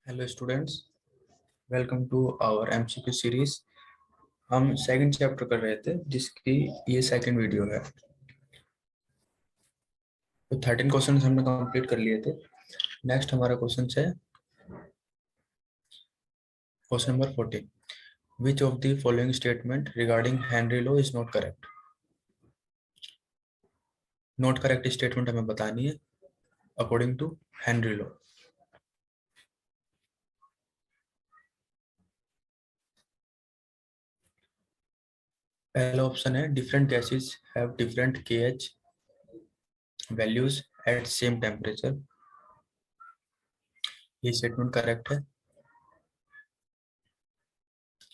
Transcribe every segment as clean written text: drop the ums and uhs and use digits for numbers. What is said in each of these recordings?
Hello students, welcome to our MCQ series. हम second chapter कर रहे थे जिसकी ये सेकंड वीडियो है। तो 13 क्वेश्चन हमने कंप्लीट कर लिए थे। नेक्स्ट हमारा क्वेश्चन है question number 14। Which of the following statement regarding Henry law is not correct. Not correct statement हमें बतानी है अकॉर्डिंग टू हेनरी लॉ। पहला ऑप्शन है different gases have different KH values at same temperature. ये statement correct है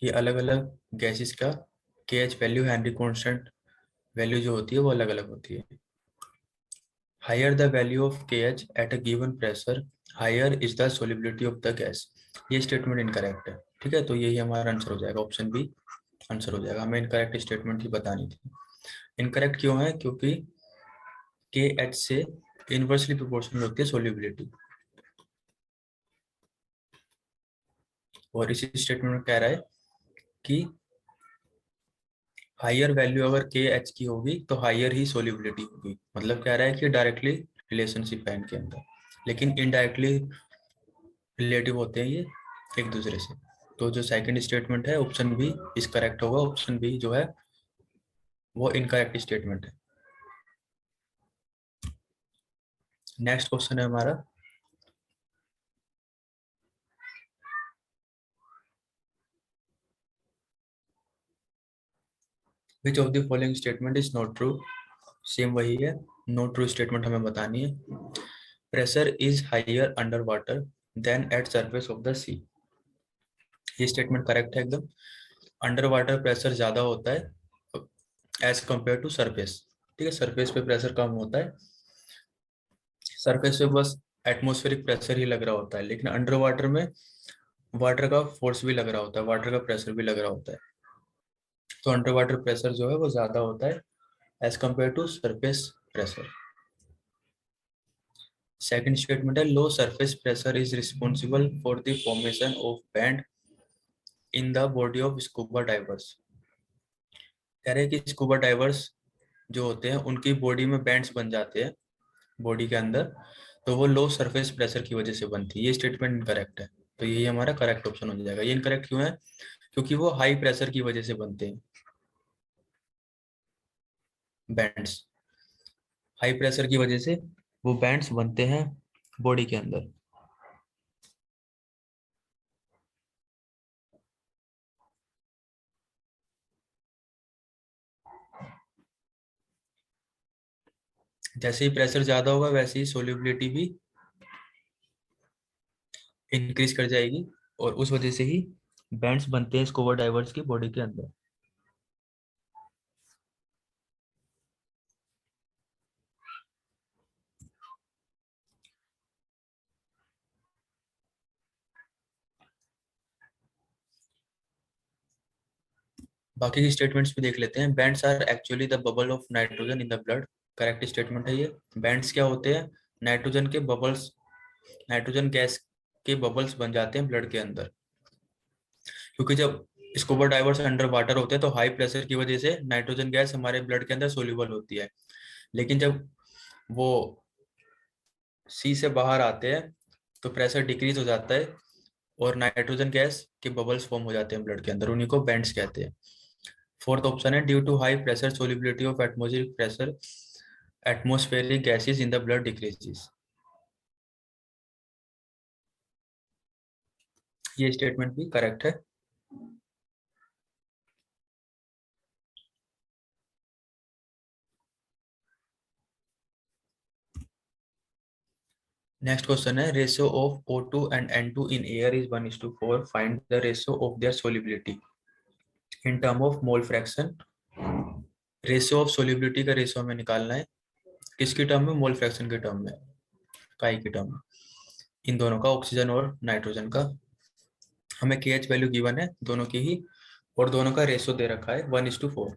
कि अलग अलग गैसेस का KH value Henry constant value जो होती है वो अलग अलग होती है। Higher the value of KH at a given pressure higher is the solubility of the gas. ये स्टेटमेंट इनकरेक्ट है। ठीक है, तो यही हमारा आंसर हो जाएगा, ऑप्शन बी आंसर हो जाएगा। हमें इनकरेक्ट स्टेटमेंट ही बतानी थी। इनकरेक्ट क्यों है? क्योंकि KH से इनवर्सली प्रोपोर्शनल होती है सोलिबिलिटी। और इसी स्टेटमेंट में कह रहा है कि हायर वैल्यू अगर KH की होगी तो हायर ही सोलिबिलिटी होगी। मतलब कह रहा है कि डायरेक्टली रिलेशनशिप है इनके अंदर, लेकिन इनडायरेक्टली रिलेटिव होते हैं ये एक दूसरे से। तो जो सेकंड स्टेटमेंट है ऑप्शन बी इस करेक्ट होगा। ऑप्शन बी जो है वो इनकरेक्ट स्टेटमेंट है। नेक्स्ट क्वेश्चन है हमारा which of the following statement is not true. Same वही है, नो ट्रू स्टेटमेंट हमें बतानी है। Pressure is higher under water than at surface of the sea. ये स्टेटमेंट करेक्ट है एकदम। अंडर वाटर प्रेशर ज्यादा होता है एज कंपेयर टू सरफेस। ठीक है, सरफेस पे प्रेशर कम होता है। सरफेस पे बस एटमॉस्फेरिक प्रेशर ही लग रहा होता है, लेकिन अंडर वाटर में वाटर का फोर्स भी लग रहा होता है, वाटर का प्रेशर भी लग रहा होता है। तो अंडर वाटर प्रेशर जो है वो ज्यादा होता है as compare to surface pressure. Second statement है low surface pressure is responsible for the formation of band in the body of scuba divers. कह रहे हैं कि स्कूबा डाइवर्स जो होते हैं उनकी बॉडी में बैंड्स बन जाते हैं बॉडी के अंदर, तो वो लो सरफेस प्रेशर की वजह से बनती है। ये स्टेटमेंट इनकरेक्ट है, तो यही हमारा करेक्ट ऑप्शन हो जाएगा। ये इनकरेक्ट क्यों है? क्योंकि वो हाई प्रेशर की वजह से बनते हैं बैंड्स। हाई प्रेशर की वजह से वो बैंड्स बनते हैं बॉडी के अंदर। जैसे ही प्रेशर ज्यादा होगा वैसे ही सोल्यूबिलिटी भी इंक्रीज कर जाएगी और उस वजह से ही बैंड्स बनते हैं स्कूबा डाइवर्स की बॉडी के अंदर। बाकी की स्टेटमेंट्स भी देख लेते हैं। Bends are actually the bubble of nitrogen in the blood. Correct statement है ये। बैंड्स क्या होते हैं? नाइट्रोजन के बबल्स, नाइट्रोजन गैस के बबल्स बन जाते हैं ब्लड के अंदर। क्योंकि जब स्कूबा डाइवर्स अंडर वाटर होते हैं तो हाई प्रेशर की वजह से नाइट्रोजन गैस हमारे ब्लड के अंदर सोल्यूबल होती है, लेकिन जब वो सी से बाहर आते हैं तो प्रेशर डिक्रीज हो जाता है और नाइट्रोजन गैस के बबल्स फॉर्म हो जाते हैं ब्लड के अंदर, उन्हीं को बैंड्स कहते हैं। फोर्थ ऑप्शन है due to high pressure solubility of atmospheric pressure atmospheric gases in the blood decreases. ये स्टेटमेंट भी करेक्ट है। नेक्स्ट क्वेश्चन है ratio of O2 and N2 in air is 1:4। Find the ratio of their solubility in term of mole fraction. Ratio of solubility का ratio हमें निकालना है। किसकी term में? मोल फ्रैक्शन के टर्म में, काई की टर्म में। इन दोनों का, ऑक्सीजन और नाइट्रोजन का। हमें KH वैल्यू गिवन है दोनों की ही, और दोनों का रेशियो दे रखा है 1:4।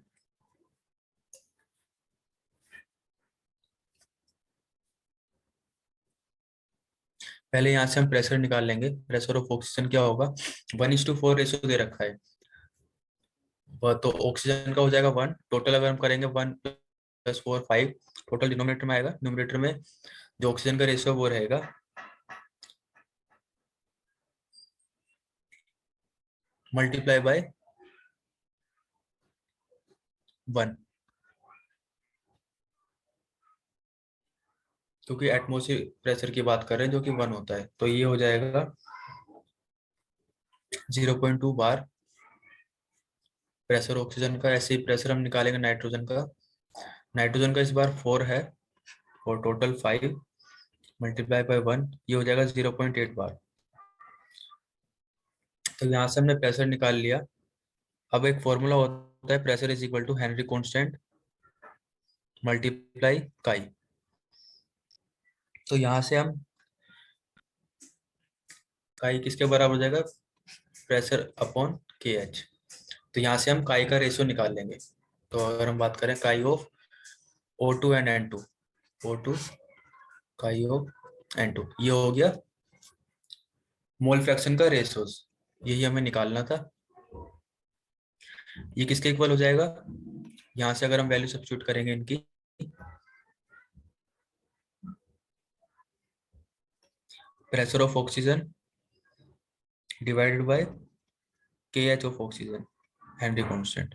पहले यहाँ से हम प्रेशर निकाल लेंगे। प्रेशर ऑफ ऑक्सीजन क्या होगा, 1:4 रेशो दे रखा है। वह तो ऑक्सीजन का हो जाएगा 1, टोटल अगर हम करेंगे 1 + 4 5, टोटल डिनोमिनेटर में आएगा। न्यूमरेटर में जो ऑक्सीजन का रेशियो वो रहेगा मल्टीप्लाई बाय 1, क्योंकि एटमोस्फियर प्रेशर की बात कर रहे हैं जो कि 1 होता है। तो ये हो जाएगा 0.2 बार प्रेशर ऑक्सीजन का। ऐसे ही प्रेशर हम निकालेंगे नाइट्रोजन का। नाइट्रोजन का इस बार 4 है और टोटल 5 मल्टीप्लाई बाय 1, ये हो जाएगा 0.8 बार। तो यहाँ से हमने प्रेशर निकाल लिया। अब एक फॉर्मूला होता है, pressure is equal to Henry constant multiply chi. तो यहाँ से हम काई किसके बराबर हो जाएगा, प्रेशर अपॉन के एच। तो यहाँ से हम काई का रेशियो निकाल लेंगे। तो अगर हम बात करें काई of O2 and N2, O2 काई ऑफ N2, ये हो गया मोल फ्रैक्शन का रेशियोज, यही हमें निकालना था। ये किसके इक्वल हो जाएगा, यहाँ से अगर हम वैल्यू सब्स्टिट्यूट करेंगे इनकी, pressure of oxygen divided by K H of oxygen, Henry constant.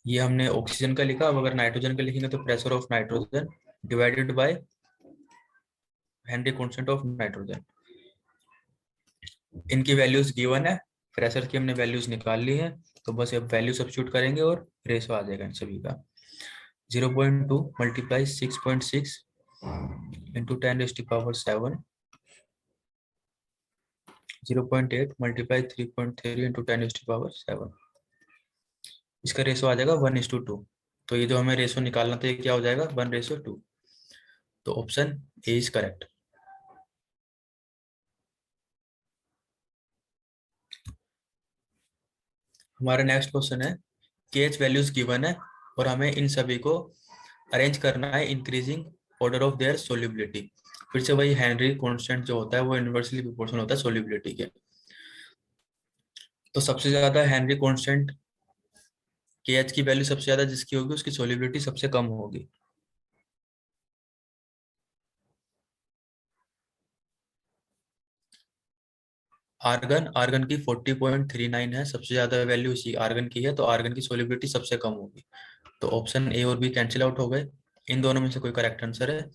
ये हमने ऑक्सीजन का लिखा। अब अगर नाइट्रोजन का लिखेंगे तो pressure of nitrogen divided by Henry constant of nitrogen. इनकी वैल्यूज गिवन है, प्रेशर की हमने वैल्यूज निकाल ली है। तो बस अब वैल्यू सब्स्टिट्यूट करेंगे और रेशो आ जाएगा इन सभी का। 0.2 मल्टीप्लाई 6.6 इंटू 10⁻⁷, 0.8 मल्टीप्लाई 3.3 इंटू 10⁻⁷। इसका रेशो आ जाएगा 1:2। तो ये जो हमें रेशो निकालना था ये क्या हो जाएगा, 1:2। तो ऑप्शन ए इज करेक्ट। हमारा नेक्स्ट क्वेश्चन है, के एच वैल्यूज गिवन है और हमें इन सभी को अरेंज करना है increasing order of their solubility. फिर से वही हेनरी कांस्टेंट जो होता है वो इनवर्सली प्रोपोर्शनल होता है सोल्युबिलिटी के। तो सबसे ज्यादा हेनरी कांस्टेंट के एच की वैल्यू सबसे ज्यादा जिसकी होगी उसकी सोल्युबिलिटी सबसे कम होगी। आर्गन, आर्गन की 40.39 है, सबसे ज्यादा वैल्यू इसी आर्गन की है, तो आर्गन की सोल्युबिलिटी सबसे कम होगी। तो ऑप्शन ए और बी कैंसिल आउट हो गए, इन दोनों में से कोई करेक्ट आंसर है।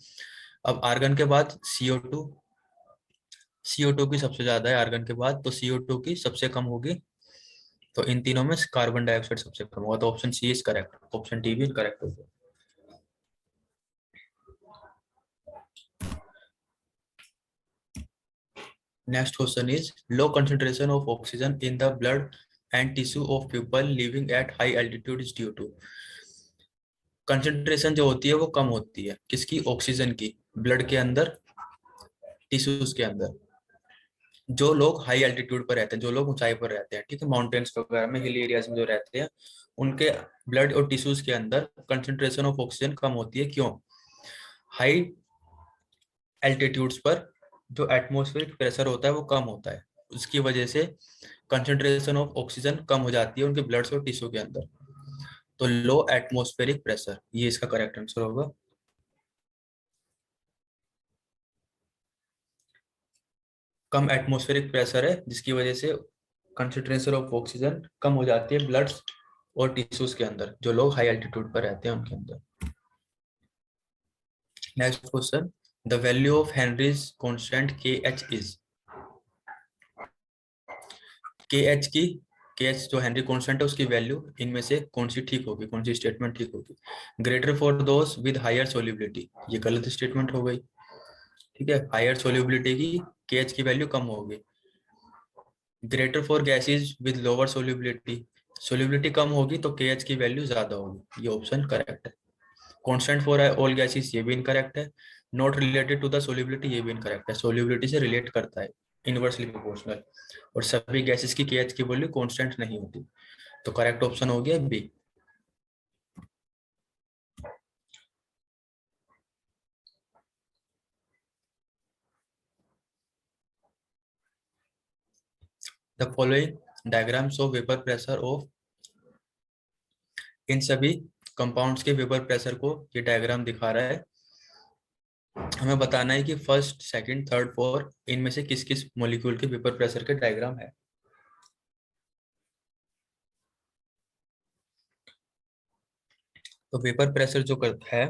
अब आर्गन के बाद CO2, CO2 की सबसे ज्यादा है आर्गन के बाद, तो CO2 की सबसे कम होगी। तो इन तीनों में कार्बन डाइऑक्साइड सबसे कम होगा, तो option C is correct, option D भी करेक्ट होगा। Next question is, low concentration of oxygen in the blood and tissue of people living at high altitude is due to. Concentration जो होती है वो कम होती है किसकी, ऑक्सीजन की, ब्लड के अंदर, टिश्यूज के अंदर। जो लोग हाई एल्टीट्यूड पर रहते हैं, जो लोग ऊंचाई पर रहते हैं, ठीक है, माउंटेन्स वगैरह में, हिल एरियाज में जो रहते हैं, उनके ब्लड और टिश्यूज के अंदर कंसंट्रेशन ऑफ ऑक्सीजन कम होती है। क्यों, हाई एल्टीट्यूड्स पर जो एटमॉस्फेरिक प्रेशर होता है वो कम होता है, उसकी वजह से कंसंट्रेशन ऑफ ऑक्सीजन कम हो जाती है उनके ब्लड और टिश्यू के अंदर। तो लो एटमॉस्फेरिक प्रेशर, ये इसका करेक्ट आंसर होगा। कम एटमॉस्फेरिक प्रेशर है जिसकी वजह से कंसंट्रेशन ऑफ ऑक्सीजन कम हो जाती है ब्लड और टिश्यूज के अंदर, जो लोग हाई एल्टीट्यूड पर रहते हैं उनके अंदर। Next question, the value of Henry's constant के एच इज। के एच की, के एच जो हेनरी कांस्टेंट है उसकी वैल्यू इनमें से कौन सी ठीक होगी, कौन सी स्टेटमेंट ठीक होगी। Greater for those with higher solubility, ये गलत स्टेटमेंट हो गई, ठीक है। हायर सोल्युबिलिटी की के एच की वैल्यू कम होगी। Greater for gases with lower solubility, solubility कम होगी तो के एच की वैल्यू ज्यादा होगी, ये ऑप्शन करेक्ट है। कांस्टेंट फॉर ऑल गैसेज, ये भी इनकरेक्ट है। Not related to the solubility, ये भी इनकरेक्ट है, सोल्युबिलिटी से रिलेट करता है, इनवर्सली प्रोपोर्शनल। और सभी गैसेस की के एच की वैल्यू कांस्टेंट नहीं होती। तो करेक्ट ऑप्शन हो गया B. The following diagram show vapour pressure of, इन सभी कंपाउंड्स के वेपर प्रेशर को ये डायग्राम दिखा रहा है। हमें बताना है कि फर्स्ट, सेकंड, थर्ड, फोर्थ इनमें से किस किस मॉलिक्यूल के वेपर प्रेशर के डायग्राम है। तो वेपर प्रेशर जो है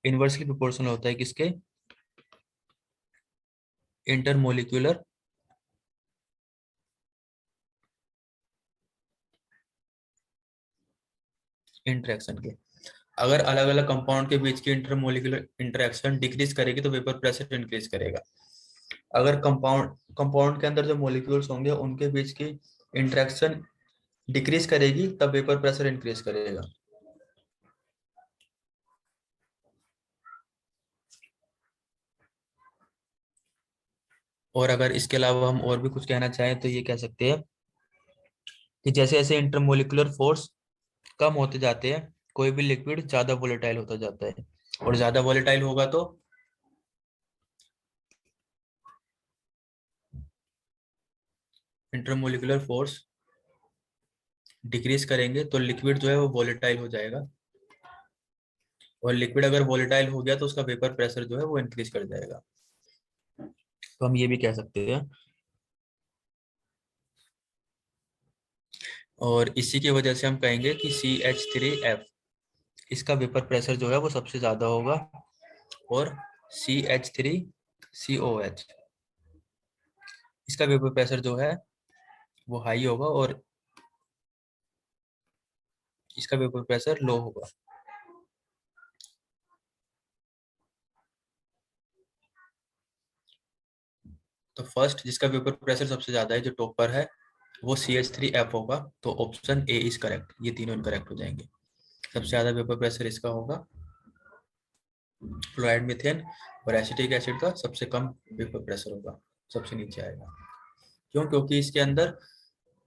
इनवर्सली प्रोपोर्शनल होता है किसके, इंटरमोलिक्यूलर इंटरेक्शन के। अगर अलग अलग कंपाउंड के बीच की इंटरमोलिकुलर इंटरेक्शन डिक्रीज करेगी तो वेपर प्रेशर इंक्रीज करेगा। अगर कंपाउंड के अंदर जो मॉलिक्यूल्स होंगे उनके बीच की इंटरेक्शन डिक्रीज करेगी तब वेपर प्रेशर इंक्रीज करेगा। और अगर इसके अलावा हम और भी कुछ कहना चाहें तो ये कह सकते हैं कि जैसे जैसे इंटरमोलिकुलर फोर्स कम होते जाते हैं कोई भी लिक्विड ज्यादा वोलेटाइल होता जाता है, और ज्यादा वोलेटाइल होगा तो इंटरमोलिकुलर फोर्स डिक्रीज करेंगे तो लिक्विड जो है वो वोलेटाइल हो जाएगा, और लिक्विड अगर वोलेटाइल हो गया तो उसका वेपर प्रेशर जो है वो इंक्रीज कर जाएगा। तो हम ये भी कह सकते हैं। और इसी की वजह से हम कहेंगे कि CH3F इसका वेपर प्रेशर जो है वो सबसे ज्यादा होगा, और CH3COH इसका वेपर प्रेशर जो है वो हाई होगा, और इसका वेपर प्रेशर लो होगा। तो फर्स्ट जिसका वेपर प्रेशर सबसे ज्यादा है जो टॉपर है वो CH3F होगा, तो ऑप्शन ए इज करेक्ट। ये तीनों इनकरेक्ट हो जाएंगे। सबसे ज्यादा वेपर प्रेशर इसका होगा, फ्लोराइड मीथेन, और एसिटिक एसिड का सबसे कम वेपर प्रेशर होगा, सबसे नीचे आएगा। क्यों? क्योंकि इसके अंदर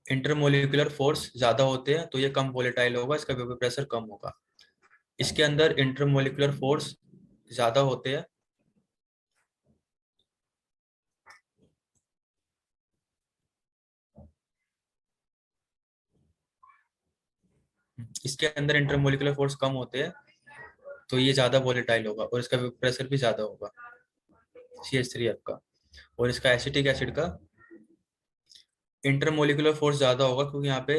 इंटरमोलिकुलर फोर्स ज्यादा होते हैं तो ये कम वोलेटाइल होगा, इसका वेपर प्रेशर कम होगा। इसके अंदर इंटरमोलिकुलर फोर्स ज्यादा होते हैं, इसके अंदर इंटरमोलिकुलर फोर्स कम होते हैं तो ये ज्यादा वोलेटाइल होगा और इसका वेपर प्रेशर भी ज्यादा होगा CH3F का। और इसका एसिटिक एसिड का इंटरमोलिकुलर फोर्स ज्यादा होगा क्योंकि यहाँ पे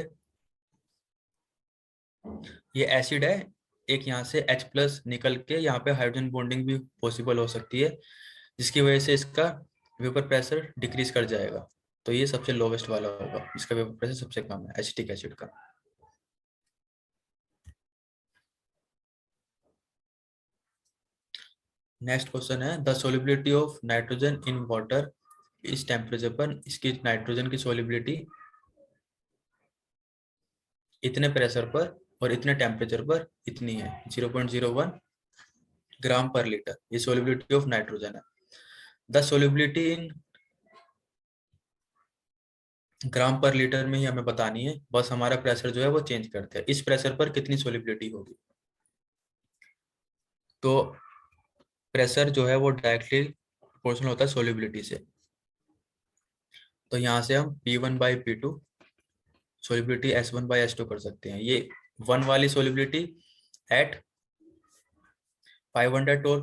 ये एसिड है, एक यहाँ से H+ निकल के यहाँ पे हाइड्रोजन बॉन्डिंग भी पॉसिबल हो सकती है, जिसकी वजह से इसका वेपर प्रेशर डिक्रीज कर जाएगा। तो ये सबसे लोवेस्ट वाला होगा, इसका वेपर प्रेशर सबसे कम है एसिटिक एसिड का। नेक्स्ट क्वेश्चन है the solubility of nitrogen in water इस टेम्परेचर पर, इसकी नाइट्रोजन की सोलिबिलिटी इतने प्रेशर पर और इतने टेम्परेचर पर इतनी है 0.01 ग्राम पर लीटर। ये सोलिबिलिटी ऑफ नाइट्रोजन है। द सोलिबिलिटी इन ग्राम पर लीटर में ही हमें बतानी है, बस हमारा प्रेशर जो है वो चेंज करते हैं इस प्रेशर पर कितनी सोलिबिलिटी होगी। तो प्रेशर जो है वो डायरेक्टली प्रोपोर्शनल होता है सोलिबिलिटी से। तो यहाँ से हम P1/P2 सोलिबिलिटी S1/S2 कर सकते हैं। ये 1 वाली सोलिबिलिटी एट 500 टोर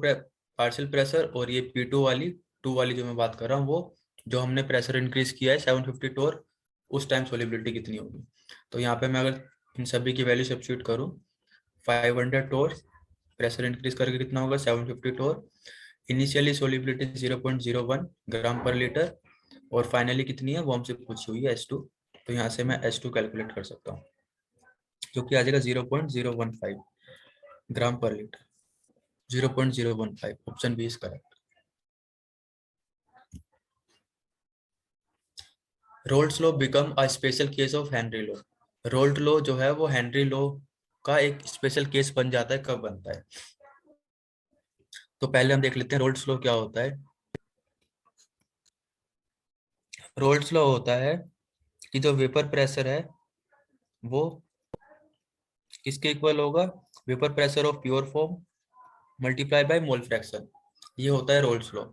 पार्शियल प्रेशर, और ये P2 वाली 2 वाली जो मैं बात कर रहा हूँ वो जो हमने प्रेशर इंक्रीज किया है 750 टोर, उस टाइम सोलिबिलिटी कितनी होगी। तो यहाँ पे मैं अगर इन सभी की वैल्यू सब्स्टिट्यूट करूँ 500 टोर प्रेशर इंक्रीज करके कितना होगा 750 टोर, इनिशियली सोलिबिलिटी 0.01 ग्राम पर लीटर, और फाइनली कितनी है वो हमसे पूछी हुई है S2। तो यहाँ से मैं S2 कैलकुलेट कर सकता हूँ जो कि आ जाएगा 0.015 ग्राम पर litre. 0.015 option B is correct. Raoult's law become a special case of Henry law. Raoult law जो है वो हेनरी लॉ का एक स्पेशल केस बन जाता है, कब बनता है। तो पहले हम देख लेते हैं रोल्स लॉ क्या होता है। रोल्स लॉ होता है कि जो वेपर प्रेशर है वो किसके इक्वल होगा, vapour pressure of pure form multiply by mole fraction. ये होता है रोल्स लॉ।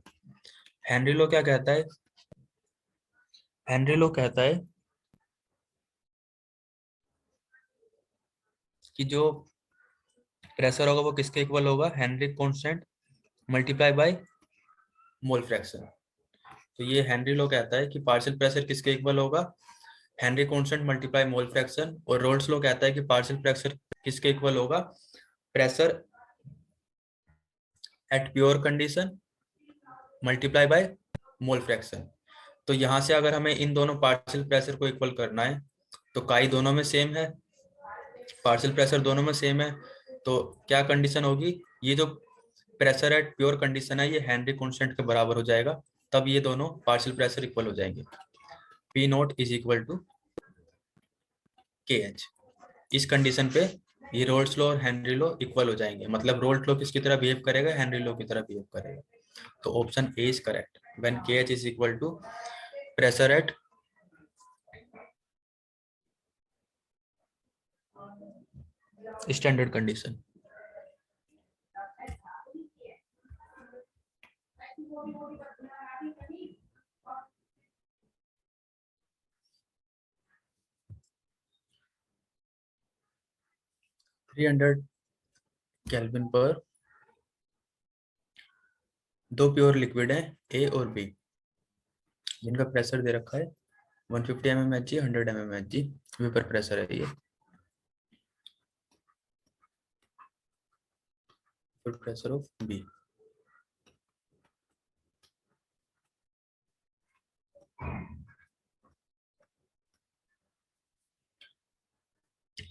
हेनरी लो क्या कहता है? हेनरी लो कहता है कि जो प्रेशर होगा वो किसके इक्वल होगा? Henry constant multiply by mole fraction. तो ये हेनरी लो कहता है कि पार्शियल प्रेशर किसके इक्वल होगा? Henry constant multiply mole fraction. और रोल्स लो कहता है कि पार्शियल प्रेशर किसके इक्वल होगा? Pressure at pure condition multiply by mole fraction. तो यहां से अगर हमें इन दोनों पार्शियल प्रेशर को इक्वल करना है तो काई दोनों में सेम है, पार्शियल प्रेशर दोनों में सेम है, तो क्या कंडीशन होगी? ये जो प्रेशर एट प्योर कंडीशन है ये हेनरी कांस्टेंट के बराबर हो जाएगा, तब ये दोनों पार्शियल प्रेशर इक्वल हो जाएंगे। P naught is equal to K H. इस कंडीशन पे ये रोल्स लॉ और हेनरी लॉ इक्वल हो जाएंगे, मतलब रोल्स लॉ किसकी तरह बिहेव करेगा? हेनरी लॉ की तरह बिहेव करेगा। तो option A is correct when K H is equal to pressure at standard condition. Three 300 kelvin पर दो प्योर लिक्विड है ए और बी, जिनका प्रेशर दे रखा है 150 mmHg 100 mmHg वेपर प्रेशर है ये। Pressure of B.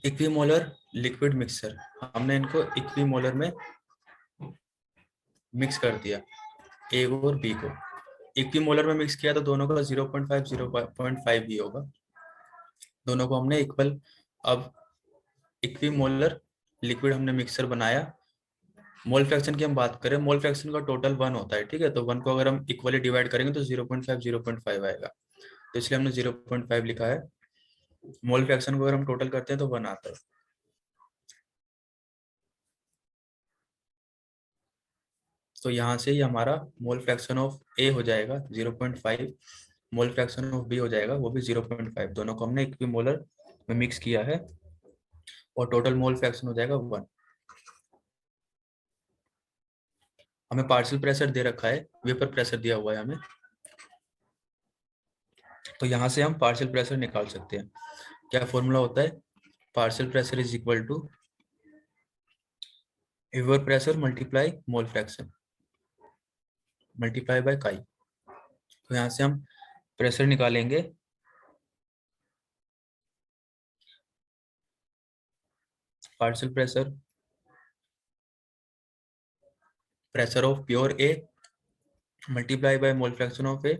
Equimolar liquid mixture, हमने इनको इक्विमोलर में मिक्स कर दिया ए और बी को। इक्विमोलर में मिक्स किया तो दोनों का 0.5 0.5 भी होगा, दोनों को हमने इक्वल। अब इक्विमोलर लिक्विड हमने मिक्सर बनाया। मोल फ्रैक्शन की हम बात करें, मोल फ्रैक्शन का टोटल 1 होता है, ठीक है? तो 1 को अगर हम इक्वली डिवाइड करेंगे तो 0.5 आएगा, तो इसलिए हमने 0.5 लिखा है। मोल फ्रैक्शन को अगर हम टोटल करते हैं तो 1 आता है। तो यहाँ से ही हमारा मोल फ्रैक्शन ऑफ ए हो जाएगा 0.5, मोल फ्रैक्शन ऑफ बी हो जाएगा वो भी 0.5। दोनों को हमने इक्विमोलर में मिक्स किया है और टोटल मोल फ्रैक्शन हो जाएगा 1। हमें पार्शियल प्रेशर दे रखा है, वेपर प्रेशर दिया हुआ है हमें, तो यहाँ से हम पार्शियल प्रेशर निकाल सकते हैं। क्या फॉर्मूला होता है? Partial pressure is equal to vapour pressure multiply mole fraction multiply by chi. तो यहाँ से हम प्रेशर निकालेंगे, partial pressure, pressure of pure A multiply by mole fraction of A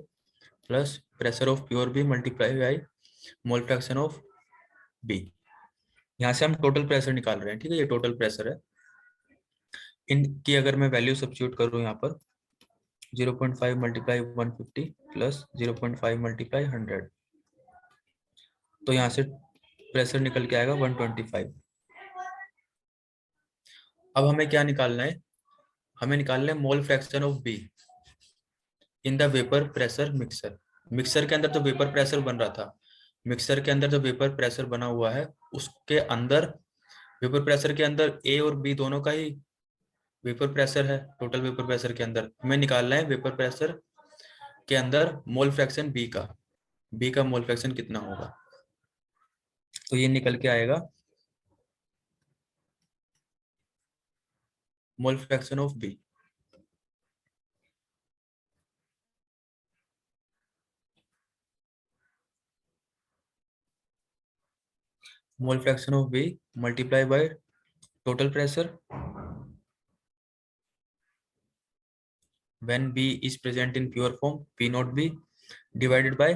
plus pressure of pure B multiply by mole fraction of B. यहाँ से हम total pressure निकाल रहे हैं, ठीक है? ये टोटल प्रेशर है। इनकी अगर मैं वैल्यू सब्स्टिट्यूट करूँ यहाँ पर 0.5 मल्टीप्लाई 150 प्लस 0.5 मल्टीप्लाई 100, तो यहाँ से प्रेशर निकल के आएगा 125। अब हमें क्या निकालना है? हमें निकालना है मोल fraction of B in the vapour pressure mixer. Mixer के अंदर जो वेपर प्रेशर बन रहा था, मिक्सर के अंदर जो वेपर प्रेशर बना हुआ है उसके अंदर, वेपर प्रेशर के अंदर ए और बी दोनों का ही वेपर प्रेशर है। टोटल वेपर प्रेशर के अंदर हमें निकालना है वेपर प्रेशर के अंदर मोल फ्रैक्शन बी का, बी का मोल फ्रैक्शन कितना होगा? तो ये निकल के आएगा mole fraction of B, mole fraction of B multiply by total pressure when B is present in pure form P not B divided by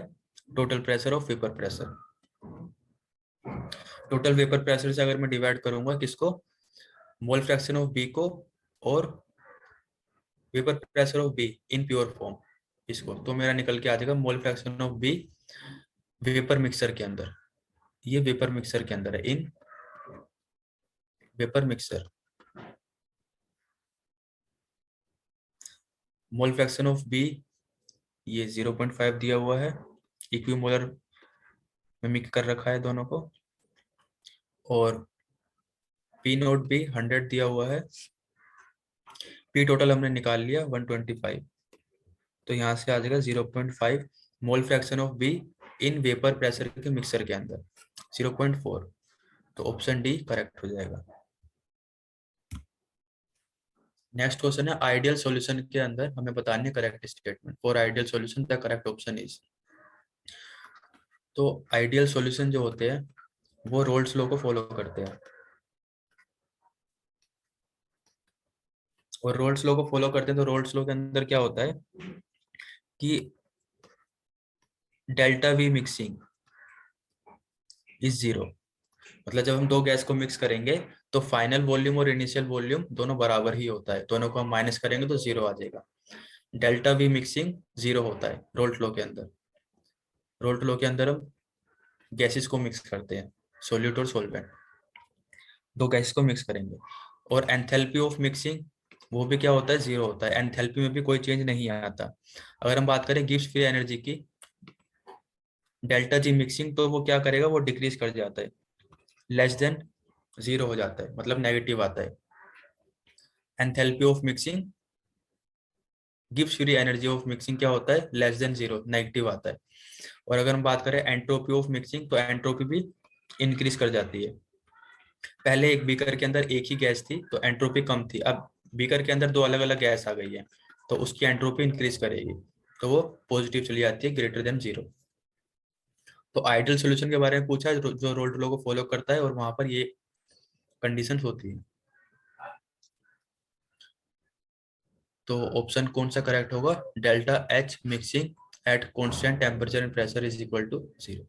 total pressure of vapor pressure। Total vapour pressure से अगर मैं divide करूंगा किसको? मोल fraction of B को और vapour pressure of B in pure form इसको, तो मेरा निकल के आ जाएगा mole fraction of B vapour mixture के अंदर। ये वेपर मिक्सर के अंदर है, in vapour mixture. Mole fraction of B ये 0.5 दिया हुआ है, इक्विमोलर में मिक्स कर रखा है दोनों को, और पी नोट भी 100 दिया हुआ है, पी टोटल हमने निकाल लिया 125। तो यहाँ से आ जाएगा 0.5 मोल fraction of B in vapour pressure के मिक्सर के अंदर 0.4। तो ऑप्शन डी करेक्ट हो जाएगा। नेक्स्ट क्वेश्चन है आइडियल सॉल्यूशन के अंदर हमें बतानी है correct statement. For ideal solution the correct option is. तो आइडियल सॉल्यूशन जो होते हैं वो रोल्स लॉ को फॉलो करते हैं, और रोल्स लॉ को फॉलो करते हैं तो रोल्स लॉ के अंदर क्या होता है कि delta we mixing is zero. मतलब जब हम दो गैस को मिक्स करेंगे तो फाइनल वॉल्यूम और इनिशियल वॉल्यूम दोनों बराबर ही होता है, दोनों को हम माइनस करेंगे तो जीरो आ जाएगा। डेल्टा वी मिक्सिंग जीरो होता है रोल्ट लॉ के अंदर। रोल्ट लॉ के अंदर हम गैसेस को मिक्स करते हैं, सोल्यूट और सोलवेंट, दो गैसेस को मिक्स करेंगे। और एंथैल्पी ऑफ मिक्सिंग वो भी क्या होता है, जीरो होता है, एंथैल्पी में भी कोई चेंज नहीं आता। अगर हम बात करें गिब्स फ्री एनर्जी की, डेल्टा जी मिक्सिंग, तो वो क्या करेगा, वो डिक्रीज कर जाता है, लेस देन जीरो हो जाता है, मतलब नेगेटिव आता है। Enthalpy of mixing, Gibbs free energy of mixing क्या होता है, लेस देन जीरो, नेगेटिव आता है। और अगर हम बात करें एंट्रोपी ऑफ मिक्सिंग, तो एंट्रोपी भी इंक्रीज कर जाती है। पहले एक बीकर के अंदर एक ही गैस थी तो एंट्रोपी कम थी, अब बीकर के अंदर दो अलग अलग गैस आ गई है तो उसकी एंट्रोपी इंक्रीज करेगी, तो वो पॉजिटिव चली जाती है, ग्रेटर देन जीरो। तो आइडियल सॉल्यूशन के बारे में पूछा है जो रोल्ट लॉ को फॉलो करता है, और वहां पर ये कंडीशन होती है। तो ऑप्शन कौन सा करेक्ट होगा, delta H mixing at constant temperature and pressure is equal to zero.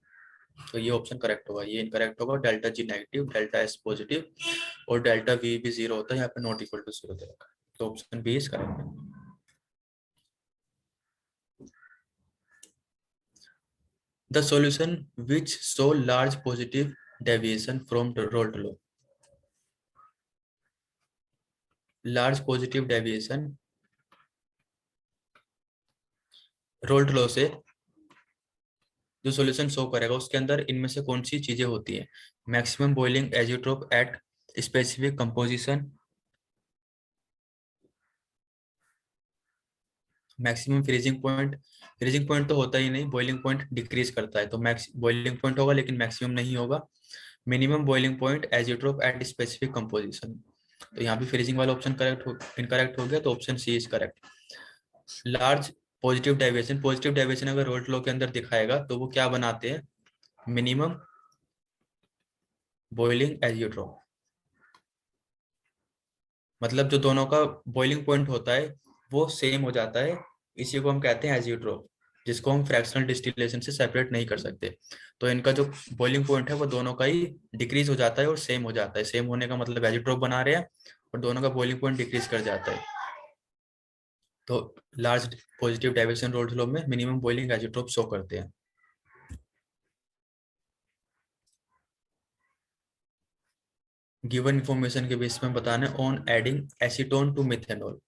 तो ये ऑप्शन करेक्ट होगा, ये इनकरेक्ट होगा, delta G negative, delta S positive, और डेल्टा वी भी जीरो होता है, यहाँ पे नॉट इक्वल टू जीरो दे रखा है। तो option B is correct. The solution which show large positive deviation from the Rolt law. Large positive deviation Raoult law से जो सॉल्यूशन शो करेगा उसके अंदर इनमें से कौन सी चीजें होती है, maximum boiling azeotrope eight specific composition, maximum freezing point, freezing point तो होता ही नहीं, बॉइलिंग पॉइंट डिक्रीज करता है, तो मैक्स बॉइलिंग पॉइंट होगा लेकिन मैक्सिमम नहीं होगा। Minimum boiling point azeotrope eight specific composition, तो यहाँ भी फ्रीजिंग वाला ऑप्शन करेक्ट हो, इनकरेक्ट हो गया, तो option C is correct. Large positive deviation, positive deviation अगर रोल्ट लॉ के अंदर दिखाएगा तो वो क्या बनाते हैं, मिनिमम बॉइलिंग एजियोट्रोप, मतलब जो दोनों का बॉइलिंग पॉइंट होता है वो सेम हो जाता है, इसी को हम कहते हैं एजियोट्रोप, जिसको हम फ्रैक्शनल डिस्टिलेशन से सेपरेट नहीं कर सकते। तो इनका जो बॉइलिंग पॉइंट है वो दोनों का ही डिक्रीज हो जाता है और सेम हो जाता है, सेम होने का मतलब एजियोट्रोप बना रहे हैं और दोनों का बॉइलिंग पॉइंट डिक्रीज कर जाता है। तो large positive deviation Raoult law में मिनिमम बॉइलिंग एजियोट्रोप शो करते हैं। गिवन इंफॉर्मेशन के बेस में बताना है, on adding acetone to methanol,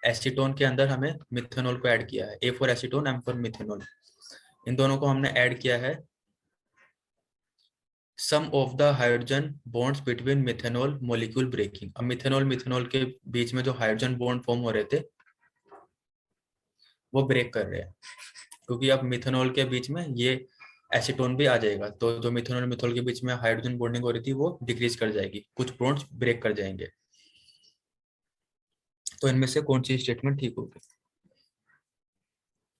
acetone के अंदर हमें मिथेनॉल को ऐड किया है, A for acetone, M for methanol, इन दोनों को हमने ऐड किया है। Some of the hydrogen bonds between methanol molecule breaking, अब मिथेनॉल मिथेनॉल के बीच में जो हाइड्रोजन बॉन्ड फॉर्म हो रहे थे वो ब्रेक कर रहे हैं, क्योंकि अब मिथेनॉल के बीच में ये एसीटोन भी आ जाएगा, तो जो मिथेनॉल मिथेनॉल के बीच में हाइड्रोजन बॉन्डिंग हो रही थी वो डिक्रीज कर जाएगी, कुछ बॉन्ड्स ब्रेक कर जाएंगे। तो इनमें से कौन सी स्टेटमेंट ठीक होगी,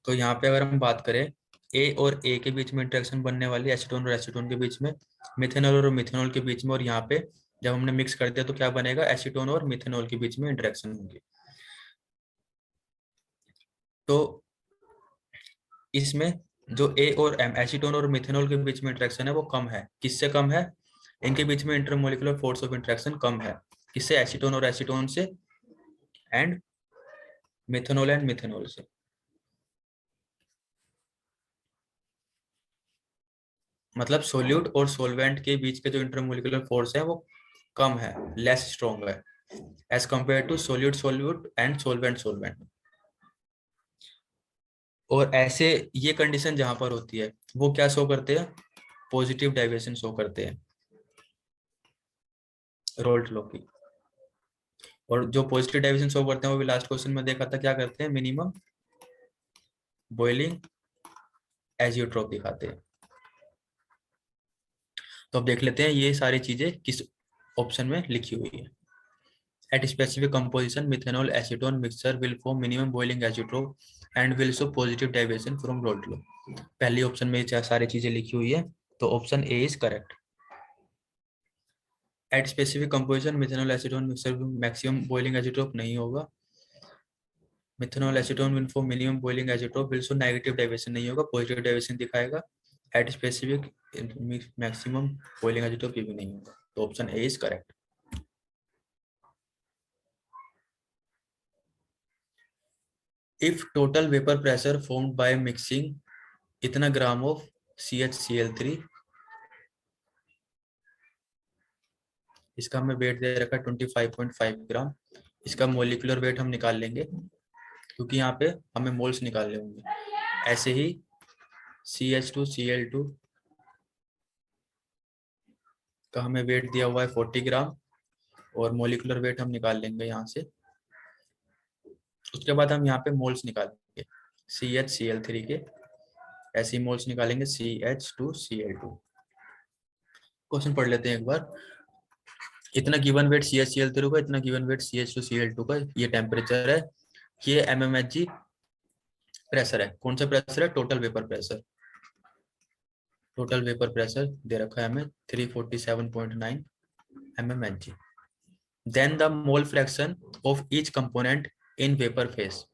तो यहाँ पे अगर हम बात करें ए और ए के बीच में इंटरेक्शन बनने वाली, एसीटोन और एसीटोन के बीच में, मिथेनॉल और मिथेनॉल के बीच में, और यहाँ पे जब हमने मिक्स कर दिया तो क्या बनेगा, एसीटोन और मिथेनॉल के बीच में इंटरेक्शन होगी। तो इसमें जो ए और एम, एसीटोन और मिथेनॉल के बीच में इंटरेक्शन है वो कम है, किससे कम है, इनके बीच में इंटरमोलिकुलर फोर्स ऑफ इंटरेक्शन कम है, किससे, एसीटोन और एसीटोन से, एंड मिथेनॉल एंड मिथेनॉल से। मतलब सोल्यूट और सोलवेंट के बीच के जो इंटरमोलिकुलर फोर्स है वो कम है, लेस स्ट्रॉन्ग है, as compare to solute solute and solvent solvent. और ऐसे ये कंडीशन जहां पर होती है वो क्या शो करते हैं, पॉजिटिव डेविएशन शो करते हैं रोल्ट लॉ की। और जो पॉजिटिव डेविएशन शो करते हैं वो भी लास्ट क्वेश्चन में देखा था, क्या करते हैं, मिनिमम बॉइलिंग एजियोट्रॉप दिखाते हैं। तो अब देख लेते हैं ये सारी चीजें किस ऑप्शन में लिखी हुई है। At specific composition methanol acetone mixture will form minimum boiling azeotrope and will show positive deviation from Raoult law. पहली ऑप्शन में ये सारी चीजें लिखी हुई है, तो option A is correct. At specific composition methanol acetone mixture maximum boiling azeotrope नहीं होगा। Methanol acetone will form minimum boiling azeotrope will show negative deviation नहीं होगा, पॉजिटिव डेविएशन दिखाएगा। At specific maximum boiling azeotrope ये भी नहीं होगा, तो option A is correct. If total vapor pressure formed by mixing इतना ग्राम ऑफ CHCl3, इसका हमें वेट दे रखा है 25.5 ग्राम। इसका मोलिकुलर वेट हम निकाल लेंगे क्योंकि यहाँ पे हमें मोल्स निकालने होंगे। ऐसे ही CH2Cl2 का हमें वेट दिया हुआ है 40 ग्राम और मोलिकुलर वेट हम निकाल लेंगे यहाँ से। उसके बाद हम यहाँ पे मोल्स निकालेंगे CHCl3 के, ऐसे ही मोल्स निकालेंगे CH2Cl2। क्वेश्चन पढ़ लेते हैं एक बार। इतना गिवन वेट CHCl3 का, इतना गिवन वेट CH2Cl2 का, ये टेम्परेचर है, ये mmHg प्रेशर है। कौन सा प्रेशर है, total vapour pressure. Total vapour pressure दे रखा है हमें 347.9 mmHg। Then the mole fraction of each component in vapour phase.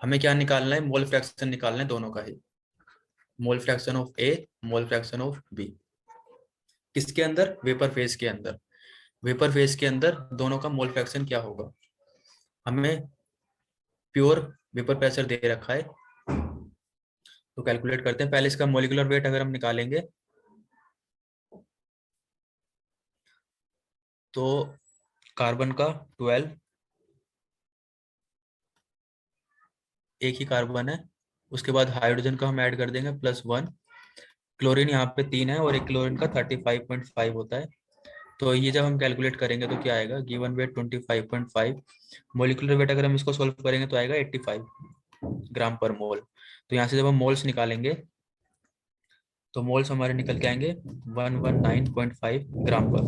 हमें क्या निकालना है, मोल फ्रैक्शन निकालना है दोनों का ही। Mole fraction of A, mole fraction of B, किसके अंदर, वेपर फेज के अंदर। वेपर फेज के अंदर दोनों का मोल फ्रैक्शन क्या होगा। हमें प्योर वेपर प्रेशर दे रखा है, तो कैलकुलेट करते हैं। पहले इसका मोलिकुलर वेट अगर हम निकालेंगे तो कार्बन का 12, एक ही कार्बन है। उसके बाद हाइड्रोजन का हम ऐड कर देंगे +1। क्लोरीन यहाँ पे 3 है और एक क्लोरीन का 35.5 होता है। तो ये जब हम कैलकुलेट करेंगे तो क्या आएगा, गिवन वेट 25.5, मोलिकुलर वेट अगर हम इसको सोल्व करेंगे तो आएगा 85 ग्राम पर मोल। तो यहाँ से जब हम मोल्स निकालेंगे तो मोल्स हमारे निकल के आएंगे 119.5 ग्राम पर।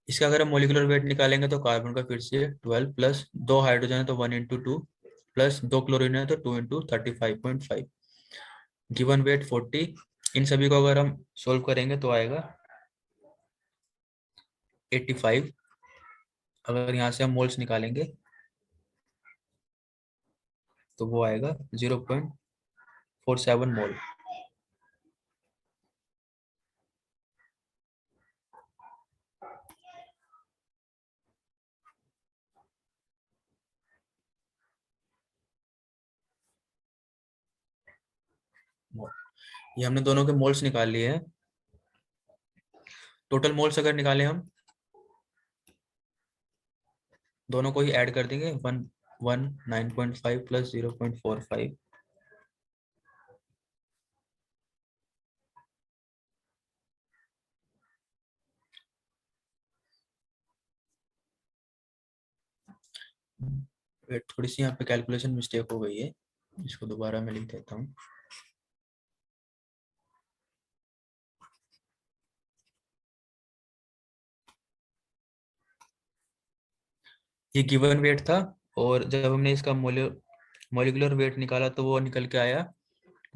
इसका अगर हम मोलिकुलर वेट निकालेंगे तो कार्बन का फिर से 12 प्लस 2 हाइड्रोजन है तो 1 × 2 प्लस 2 क्लोरीन है तो 2 × 35.5, गिवन वेट 40। इन सभी को अगर हम सोल्व करेंगे तो आएगा 85। अगर यहाँ से हम मोल्स निकालेंगे तो वो आएगा 0.47 मोल। ये हमने दोनों के मोल्स निकाल लिए हैं। टोटल मोल्स अगर निकाले हम, दोनों को ही ऐड कर देंगे, 119.5 प्लस 0.45, थोड़ी सी यहाँ पे कैलकुलेशन मिस्टेक हो गई है, इसको दोबारा मैं लिख देता हूँ। ये गिवन वेट था और जब हमने इसका मोलिकुलर वेट निकाला तो वो निकल के आया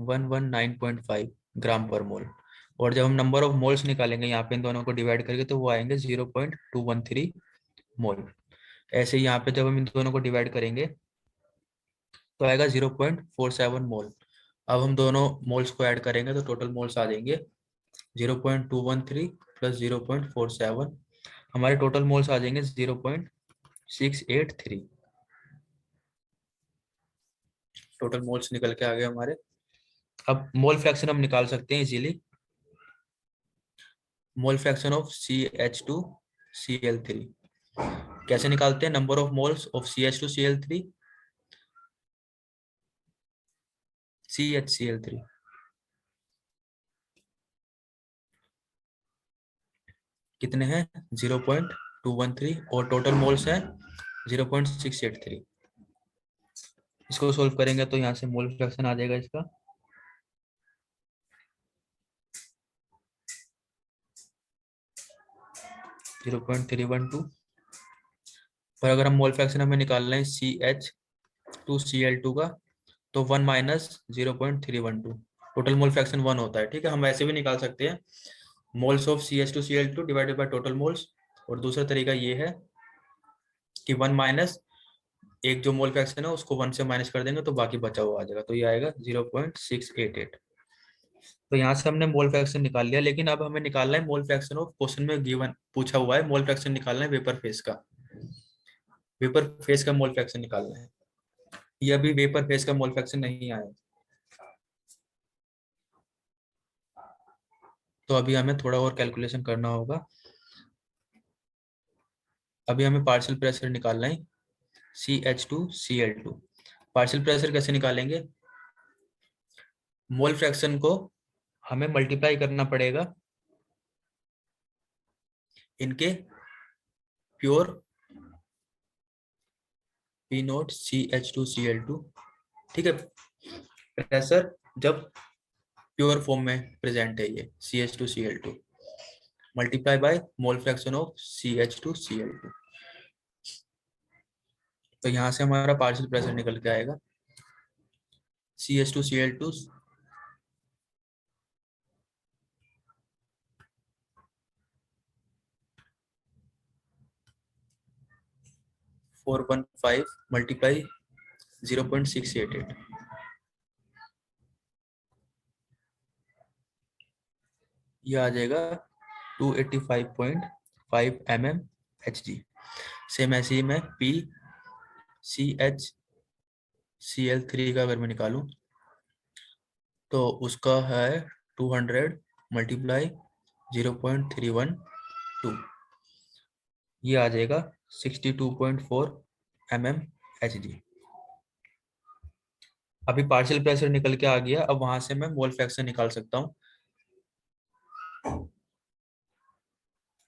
119.5 ग्राम पर मोल। और जब हम नंबर ऑफ मोल्स निकालेंगे यहाँ पे इन दोनों को डिवाइड करके तो वो आएंगे 0.213 मोल। ऐसे ही यहाँ पे जब हम इन दोनों को डिवाइड करेंगे तो आएगा 0.47 मोल। अब हम दोनों मोल्स को ऐड करेंगे तो टोटल मोल्स आ जाएंगे 0.213 प्लस 0.47, हमारे टोटल मोल्स आ जाएंगे 0.683। टोटल मोल्स निकल के आ गए हमारे। अब मोल फ्रैक्शन हम निकाल सकते हैं easily. Mole fraction of CH2Cl3, कैसे निकालते हैं? Number of moles of CH2Cl3 CHCl3 कितने हैं? 0.213 और टोटल मोल्स हैं 0.683। इसको सोल्व करेंगे तो यहाँ से मोल फ्रैक्शन आ जाएगा इसका 0.312। पर अगर हम मोल फ्रैक्शन हमें निकालना है CH2Cl2 का, तो 1 माइनस 0.312, टोटल मोल फ्रैक्शन 1 होता है। ठीक है, हम ऐसे भी निकाल सकते हैं, moles of CH2Cl2 divided by total moles. और दूसरा तरीका ये है कि 1 माइनस एक जो मोल फ्रैक्शन है उसको 1 से माइनस कर देंगे तो बाकी बचा हुआ आ जाएगा, तो ये आएगा 0.688। तो यहाँ से हमने मोल फ्रैक्शन निकाल लिया, लेकिन अब हमें निकालना है मोल फ्रैक्शन ऑफ, क्वेश्चन में गिवन पूछा हुआ है मोल फ्रैक्शन निकालना है वेपर फेज का। वेपर फेज का मोल फ्रैक्शन निकालना है, ये अभी वेपर फेज का मोल फ्रैक्शन नहीं आया, तो अभी हमें थोड़ा और कैलकुलेशन करना होगा। अभी हमें पार्शियल प्रेशर निकालना है CH2Cl2। पार्शियल प्रेशर कैसे निकालेंगे? मोल फ्रैक्शन को हमें मल्टीप्लाई करना पड़ेगा इनके प्योर P0CH2Cl2। ठीक है, प्रेशर जब प्योर फॉर्म में प्रेजेंट है ये CH2Cl2 multiply by mole fraction of CH2Cl2। तो यहाँ से हमारा पार्शियल प्रेशर निकल के आएगा CH2Cl2 415 मल्टीप्लाई 0.688, ये आ जाएगा 285.5 mmHg। सेम ऐसे ही मैं PCHCl3 का अगर मैं निकालूं तो उसका है 200 मल्टीप्लाई 0.312, ये आ जाएगा 62.4 mmHg। अभी पार्शियल प्रेशर निकल के आ गया, अब वहां से मैं मोल फ्रैक्शन निकाल सकता हूँ।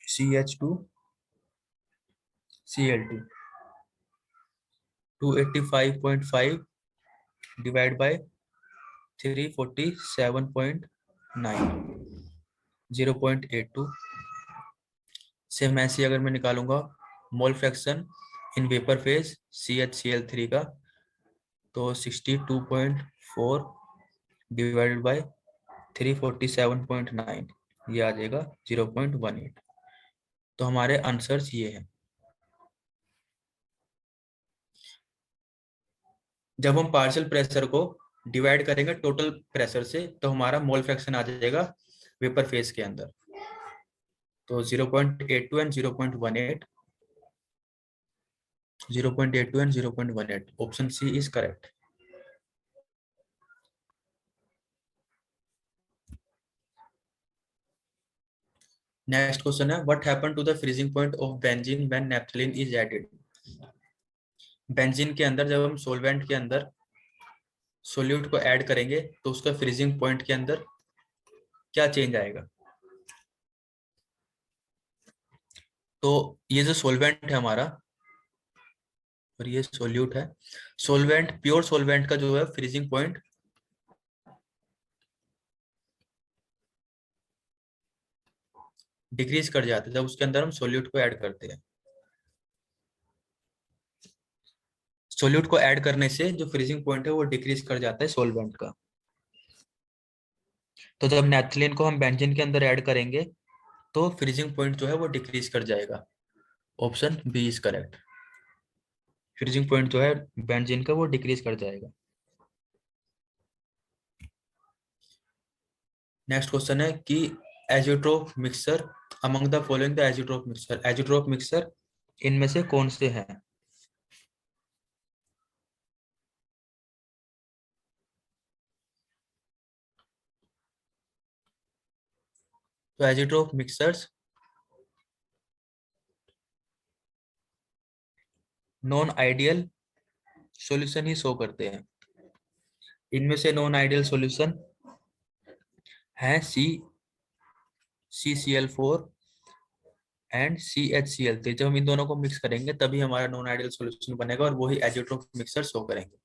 CH2Cl2 285.5 divide by 347.9 0.82। सेम ऐसे अगर मैं निकालूंगा mole fraction in vapour phase CHCl3 का, तो 62.4 डिवाइडेड बाय 347.9, ये आ जाएगा 0.18। तो हमारे आंसर्स ये हैं। जब हम पार्शियल प्रेशर को डिवाइड करेंगे टोटल प्रेशर से तो हमारा मोल फ्रैक्शन आ जाएगा वेपर फेज के अंदर, तो 0.82 and 0.18, 0.82 and 0.18, option C is correct. Next question है, what happen to the freezing point of benzene when naphthalene is added. Benzene के अंदर जब हम सोलवेंट के अंदर सोल्यूट को ऐड करेंगे तो उसका फ्रीजिंग पॉइंट के अंदर क्या चेंज आएगा? तो ये जो सोलवेंट है हमारा और ये सोल्यूट है, सोलवेंट प्योर सोलवेंट का जो है फ्रीजिंग पॉइंट डिक्रीज कर जाता है जब उसके अंदर हम सोल्यूट को ऐड करते हैं। सोल्यूट को ऐड करने से जो फ्रीजिंग पॉइंट है वो डिक्रीज कर जाता है सोलवेंट का। तो जब नैप्थलीन को हम बेंजीन के अंदर ऐड करेंगे तो फ्रीजिंग पॉइंट जो है वो डिक्रीज कर जाएगा, option B is correct. Freezing point जो है बेंजीन का वो डिक्रीज कर जाएगा। नेक्स्ट क्वेश्चन है कि azeotrope mixture among the following the azeotrope mixture, azeotrope mixture इनमें से कौन से हैं? तो azeotrope mixtures non ideal solution ही शो करते हैं। इनमें से नॉन आइडियल सॉल्यूशन है CCl4 एंड CHCl3। जब हम इन दोनों को मिक्स करेंगे तभी हमारा नॉन आइडियल सॉल्यूशन बनेगा और वही एजियोट्रोप मिक्सर शो करेंगे।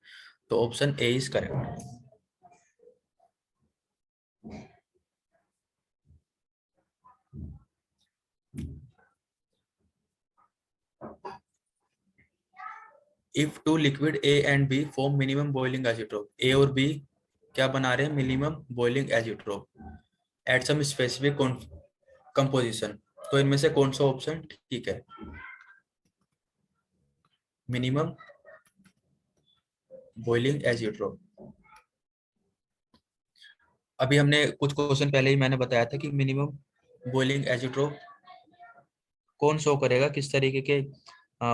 तो option A is correct. If two liquid A and B form minimum boiling azeotrope, A और बी क्या बना रहे हैं? Minimum boiling azeotrope at some specific composition. तो इनमें से कौन सा ऑप्शन ठीक है? Minimum boiling azeotrope. अभी हमने कुछ क्वेश्चन पहले ही मैंने बताया था कि मिनिमम बॉइलिंग एजियोट्रोप कौन शो करेगा, किस तरीके के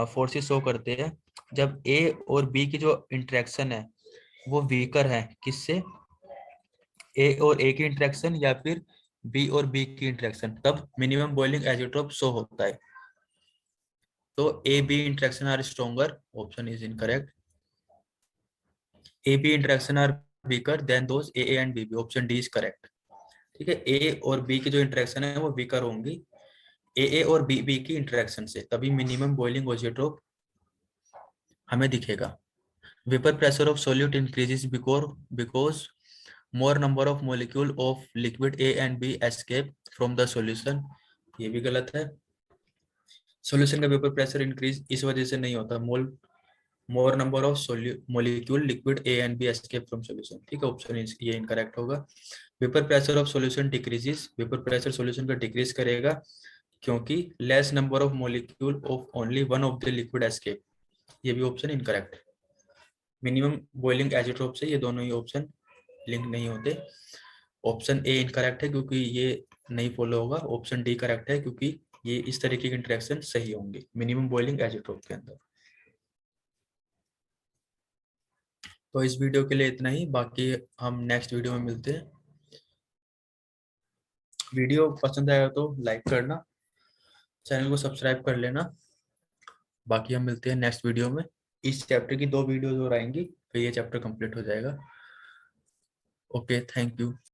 फोर्सेस शो करते हैं जब ए और बी की जो इंटरेक्शन है वो वीकर है। किससे? ए और ए की इंटरेक्शन या फिर बी और बी की इंटरेक्शन, तब मिनिमम बॉइलिंग एजियोट्रोप शो होता है। तो A B interaction are stronger, option is incorrect. A B interaction are weaker than those A and B, option D is correct. ठीक है, ए और बी की जो इंटरेक्शन है वो वीकर होंगी ए और बी की इंटरेक्शन से, तभी मिनिमम बॉइलिंग एजियोट्रोप हमें दिखेगा। Vapour pressure of solute increases because more number of molecule of liquid A and B escape from the solution. ये भी गलत है। सॉल्यूशन का वेपर प्रेशर इंक्रीज इस वजह से नहीं होता, more number of molecule liquid A and B escape from solution. ठीक है, ऑप्शन ये इनकरेक्ट होगा। Vapour pressure of solution decreases, vapour pressure solution का डिक्रीज करेगा क्योंकि less number of molecule of only one of the liquid escape. ये भी option incorrect है। मिनिमम बॉइलिंग एजिट्रोप से ये दोनों ही ऑप्शन लिंक नहीं होते। ऑप्शन ए इनकरेक्ट है क्योंकि ये नहीं फॉलो होगा। ऑप्शन डी करेक्ट है क्योंकि ये इस तरीके की इंटरेक्शन सही होंगे मिनिमम बॉइलिंग एजिट्रोप के अंदर। तो इस वीडियो के लिए इतना ही, बाकी हम नेक्स्ट वीडियो में मिलते हैं। वीडियो पसंद आया तो लाइक करना, चैनल को सब्सक्राइब कर लेना। बाकी हम मिलते हैं नेक्स्ट वीडियो में। इस चैप्टर की 2 वीडियोज और आएंगी, फिर ये चैप्टर कंप्लीट हो जाएगा। Okay, thank you.